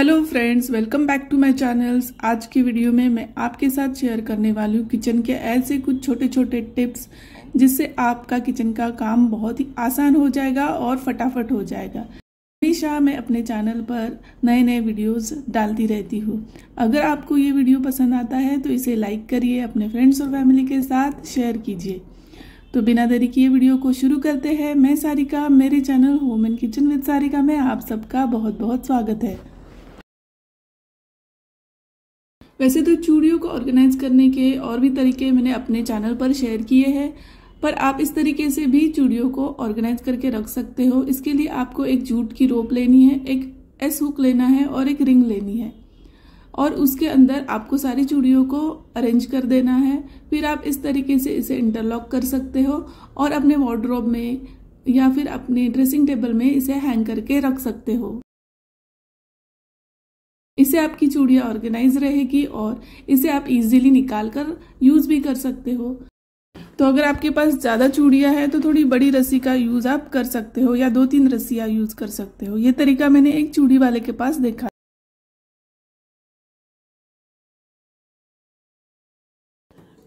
Hello friends, welcome back to my channels. आज की video में मैं आपके साथ शेयर करने वाली हूँ किचन के ऐसे कुछ छोटे छोटे टिप्स जिससे आपका किचन का काम बहुत ही आसान हो जाएगा और फटाफट हो जाएगा। हमेशा मैं अपने चैनल पर नए नए वीडियोस डालती रहती हूँ। अगर आपको ये वीडियो पसंद आता है तो इसे लाइक करिए, अपने फ्रेंड्स और फैमिली के साथ शेयर कीजिए। तो बिना देरी किए वीडियो को शुरू करते हैं। मैं सारिका, मेरे channel home and kitchen with Sarika में आप सबका बहुत बहुत स्वागत है। वैसे तो चूड़ियों को ऑर्गेनाइज करने के और भी तरीके मैंने अपने चैनल पर शेयर किए हैं, पर आप इस तरीके से भी चूड़ियों को ऑर्गेनाइज करके रख सकते हो। इसके लिए आपको एक जूट की रोप लेनी है, एक एस हुक लेना है और एक रिंग लेनी है, और उसके अंदर आपको सारी चूड़ियों को अरेंज कर देना है। फिर आप इस तरीके से इसे इंटरलॉक कर सकते हो और अपने वार्डरोब में या फिर अपने ड्रेसिंग टेबल में इसे हैंग करके रख सकते हो। इससे आपकी चूड़ियाँ ऑर्गेनाइज रहेगी और इसे आप इजीली निकाल कर यूज भी कर सकते हो। तो अगर आपके पास ज़्यादा चूड़ियाँ हैं तो थोड़ी बड़ी रस्सी का यूज आप कर सकते हो या 2-3 रस्सियाँ यूज कर सकते हो। ये तरीका मैंने एक चूड़ी वाले के पास देखा।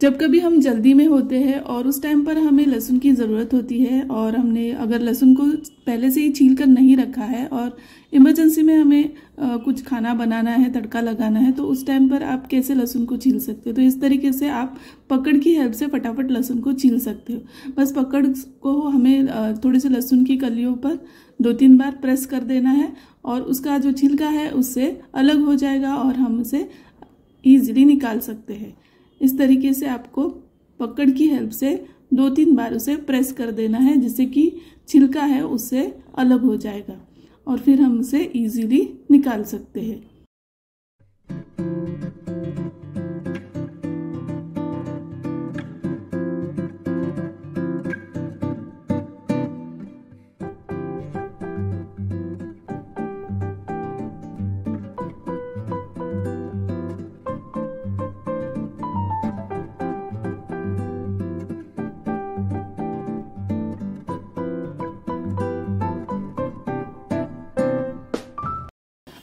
जब कभी हम जल्दी में होते हैं और उस टाइम पर हमें लहसुन की ज़रूरत होती है और हमने अगर लहसुन को पहले से ही छील कर नहीं रखा है और इमरजेंसी में हमें कुछ खाना बनाना है, तड़का लगाना है, तो उस टाइम पर आप कैसे लहसुन को छील सकते हो। तो इस तरीके से आप पकड़ की हेल्प से फटाफट लहसुन को छील सकते हो। बस पकड़ को हमें थोड़े से लहसुन की कलियों पर 2-3 बार प्रेस कर देना है और उसका जो छिलका है उससे अलग हो जाएगा और हम उसे ईजिली निकाल सकते हैं। इस तरीके से आपको पकड़ की हेल्प से 2-3 बार उसे प्रेस कर देना है, जिससे कि छिलका है उससे अलग हो जाएगा और फिर हम उसे इजीली निकाल सकते हैं।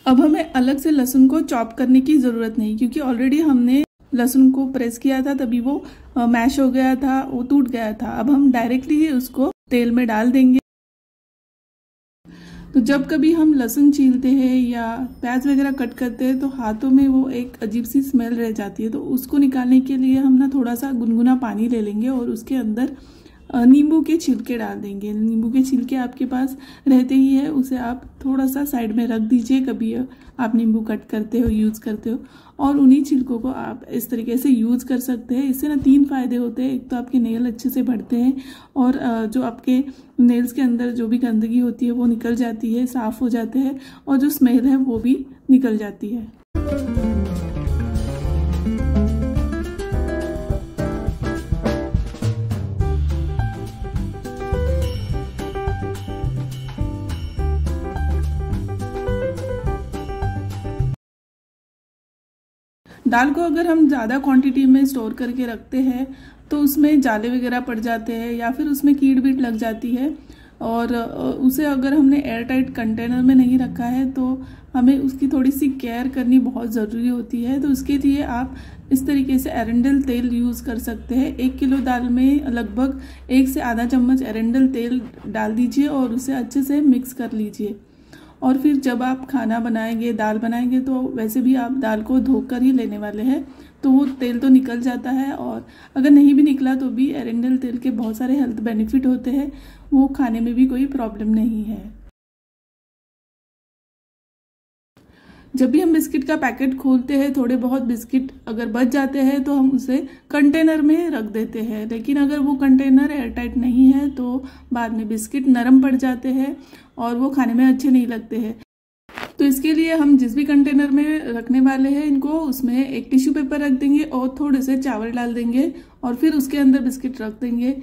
अब हमें अलग से लहसुन को चॉप करने की ज़रूरत नहीं, क्योंकि ऑलरेडी हमने लहसुन को प्रेस किया था, तभी वो मैश हो गया था, वो टूट गया था। अब हम डायरेक्टली उसको तेल में डाल देंगे। तो जब कभी हम लहसुन छीलते हैं या प्याज वगैरह कट करते हैं तो हाथों में वो एक अजीब सी स्मेल रह जाती है। तो उसको निकालने के लिए हम ना थोड़ा सा गुनगुना पानी ले लेंगे और उसके अंदर नींबू के छिलके डाल देंगे। नींबू के छिलके आपके पास रहते ही है, उसे आप थोड़ा सा साइड में रख दीजिए। कभी आप नींबू कट करते हो, यूज़ करते हो, और उन्हीं छिलकों को आप इस तरीके से यूज़ कर सकते हैं। इससे ना 3 फायदे होते हैं। एक तो आपके नेल अच्छे से बढ़ते हैं और जो आपके नेल्स के अंदर जो भी गंदगी होती है वो निकल जाती है, साफ़ हो जाते हैं, और जो स्मेल है वो भी निकल जाती है। दाल को अगर हम ज़्यादा क्वांटिटी में स्टोर करके रखते हैं तो उसमें जाले वगैरह पड़ जाते हैं या फिर उसमें कीड़ बीट लग जाती है, और उसे अगर हमने एयर टाइट कंटेनर में नहीं रखा है तो हमें उसकी थोड़ी सी केयर करनी बहुत ज़रूरी होती है। तो उसके लिए आप इस तरीके से एरेंडल तेल यूज़ कर सकते हैं। 1 किलो दाल में लगभग 1 से आधा चम्मच एरेंडल तेल डाल दीजिए और उसे अच्छे से मिक्स कर लीजिए। और फिर जब आप खाना बनाएंगे, दाल बनाएंगे, तो वैसे भी आप दाल को धोकर ही लेने वाले हैं, तो वो तेल तो निकल जाता है। और अगर नहीं भी निकला तो भी एरेंडल तेल के बहुत सारे हेल्थ बेनिफिट होते हैं, वो खाने में भी कोई प्रॉब्लम नहीं है। जब भी हम बिस्किट का पैकेट खोलते हैं, थोड़े बहुत बिस्किट अगर बच जाते हैं तो हम उसे कंटेनर में रख देते हैं, लेकिन अगर वो कंटेनर एयरटाइट नहीं है तो बाद में बिस्किट नरम पड़ जाते हैं और वो खाने में अच्छे नहीं लगते हैं। तो इसके लिए हम जिस भी कंटेनर में रखने वाले हैं इनको, उसमें एक टिश्यू पेपर रख देंगे और थोड़े से चावल डाल देंगे और फिर उसके अंदर बिस्किट रख देंगे,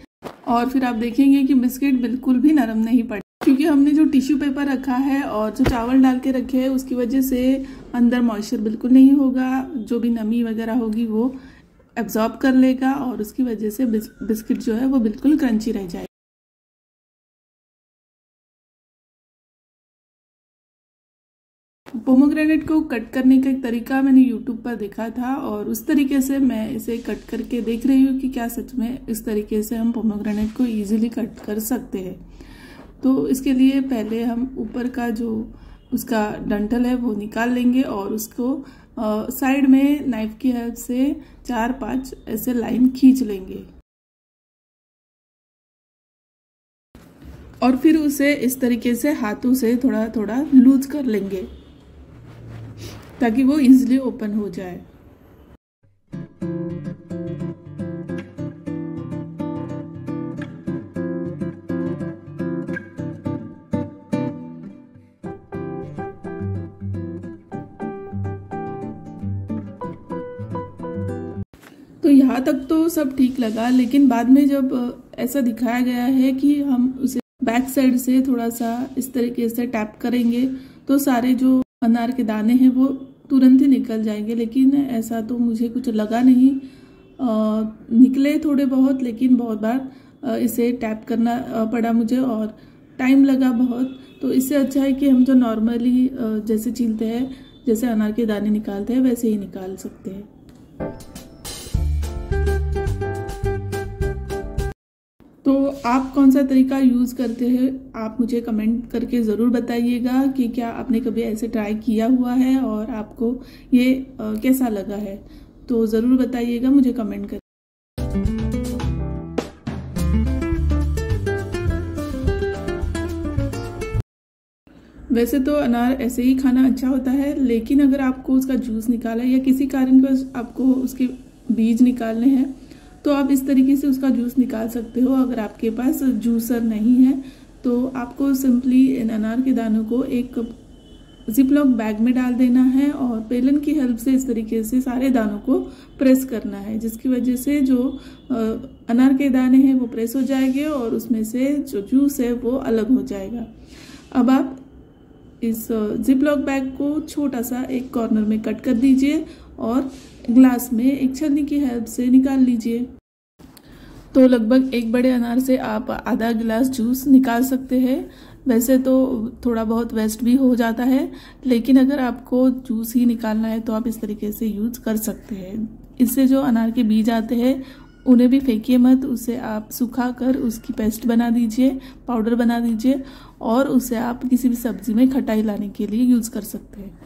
और फिर आप देखेंगे कि बिस्किट बिल्कुल भी नरम नहीं पड़े, क्योंकि हमने जो टिश्यू पेपर रखा है और जो चावल डाल के रखे हैं उसकी वजह से अंदर मॉइस्चर बिल्कुल नहीं होगा। जो भी नमी वगैरह होगी वो एब्जॉर्ब कर लेगा और उसकी वजह से बिस्किट जो है वो बिल्कुल क्रंची रह जाएगा। पोमोग्रेनेट को कट करने का एक तरीका मैंने यूट्यूब पर देखा था और उस तरीके से मैं इसे कट करके देख रही हूँ कि क्या सच में इस तरीके से हम पोमोग्रेनेट को इजीली कट कर सकते हैं। तो इसके लिए पहले हम ऊपर का जो उसका डंठल है वो निकाल लेंगे और उसको साइड में नाइफ की हेल्प से 4-5 ऐसे लाइन खींच लेंगे और फिर उसे इस तरीके से हाथों से थोड़ा थोड़ा लूज कर लेंगे ताकि वो इजीली ओपन हो जाए। तो यहाँ तक तो सब ठीक लगा, लेकिन बाद में जब ऐसा दिखाया गया है कि हम उसे बैक साइड से थोड़ा सा इस तरीके से टैप करेंगे तो सारे जो अनार के दाने हैं वो तुरंत ही निकल जाएंगे, लेकिन ऐसा तो मुझे कुछ लगा नहीं। निकले थोड़े बहुत, लेकिन बहुत बार इसे टैप करना पड़ा मुझे और टाइम लगा बहुत। तो इससे अच्छा है कि हम जो नॉर्मली जैसे छीलते हैं, जैसे अनार के दाने निकालते हैं वैसे ही निकाल सकते हैं। तो आप कौन सा तरीका यूज़ करते हैं, आप मुझे कमेंट करके ज़रूर बताइएगा कि क्या आपने कभी ऐसे ट्राई किया हुआ है और आपको ये कैसा लगा है। तो ज़रूर बताइएगा मुझे कमेंट कर। वैसे तो अनार ऐसे ही खाना अच्छा होता है, लेकिन अगर आपको उसका जूस निकाला है या किसी कारणवश आपको उसके बीज निकालने हैं तो आप इस तरीके से उसका जूस निकाल सकते हो। अगर आपके पास जूसर नहीं है तो आपको सिंपली इन अनार के दानों को एक जिपलॉक बैग में डाल देना है और बेलन की हेल्प से इस तरीके से सारे दानों को प्रेस करना है, जिसकी वजह से जो अनार के दाने हैं वो प्रेस हो जाएंगे और उसमें से जो जूस है वो अलग हो जाएगा। अब आप इस जिपलॉक बैग को छोटा सा एक कॉर्नर में कट कर दीजिए और ग्लास में एक छन्नी की हेल्प से निकाल लीजिए। तो लगभग एक बड़े अनार से आप आधा गिलास जूस निकाल सकते हैं। वैसे तो थोड़ा बहुत वेस्ट भी हो जाता है, लेकिन अगर आपको जूस ही निकालना है तो आप इस तरीके से यूज़ कर सकते हैं। इससे जो अनार के बीज आते हैं उन्हें भी फेंकिए मत, उसे आप सुखा कर उसकी पेस्ट बना दीजिए, पाउडर बना दीजिए और उसे आप किसी भी सब्जी में खटाई लाने के लिए यूज़ कर सकते हैं।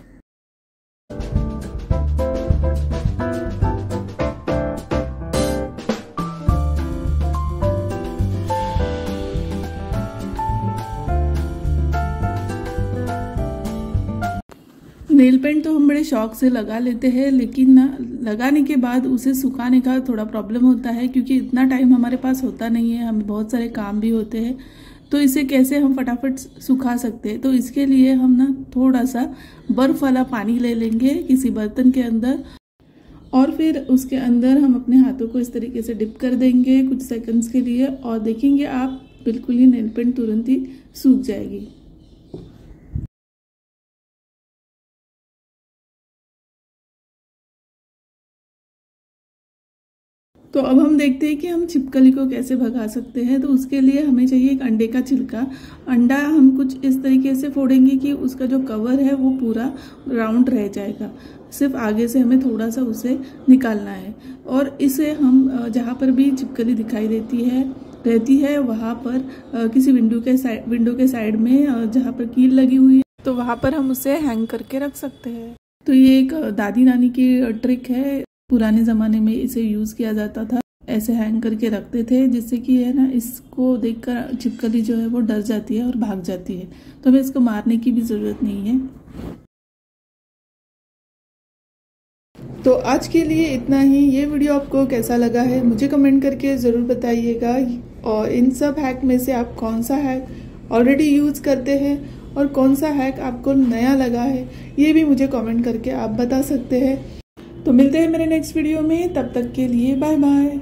नेल पेंट तो हम बड़े शौक से लगा लेते हैं, लेकिन ना लगाने के बाद उसे सुखाने का थोड़ा प्रॉब्लम होता है, क्योंकि इतना टाइम हमारे पास होता नहीं है, हमें बहुत सारे काम भी होते हैं। तो इसे कैसे हम फटाफट सुखा सकते हैं, तो इसके लिए हम ना थोड़ा सा बर्फ़ वाला पानी ले लेंगे किसी बर्तन के अंदर और फिर उसके अंदर हम अपने हाथों को इस तरीके से डिप कर देंगे कुछ सेकंड्स के लिए और देखेंगे आप बिल्कुल ही नेल पेंट तुरंत ही सूख जाएगी। तो अब हम देखते हैं कि हम छिपकली को कैसे भगा सकते हैं। तो उसके लिए हमें चाहिए एक अंडे का छिलका। अंडा हम कुछ इस तरीके से फोड़ेंगे कि उसका जो कवर है वो पूरा राउंड रह जाएगा, सिर्फ आगे से हमें थोड़ा सा उसे निकालना है। और इसे हम जहाँ पर भी छिपकली दिखाई रहती है वहाँ पर किसी विंडो के साइड में जहाँ पर कील लगी हुई है तो वहाँ पर हम उसे हैंग करके रख सकते हैं। तो ये एक दादी नानी की ट्रिक है, पुराने ज़माने में इसे यूज़ किया जाता था, ऐसे हैंग करके रखते थे जिससे कि है ना इसको देखकर छिपकली जो है वो डर जाती है और भाग जाती है, तो हमें इसको मारने की भी ज़रूरत नहीं है। तो आज के लिए इतना ही। ये वीडियो आपको कैसा लगा है मुझे कमेंट करके ज़रूर बताइएगा और इन सब हैक में से आप कौन सा हैक ऑलरेडी यूज़ करते हैं और कौन सा हैक आपको नया लगा है ये भी मुझे कमेंट करके आप बता सकते हैं। तो मिलते हैं मेरे नेक्स्ट वीडियो में, तब तक के लिए बाय बाय।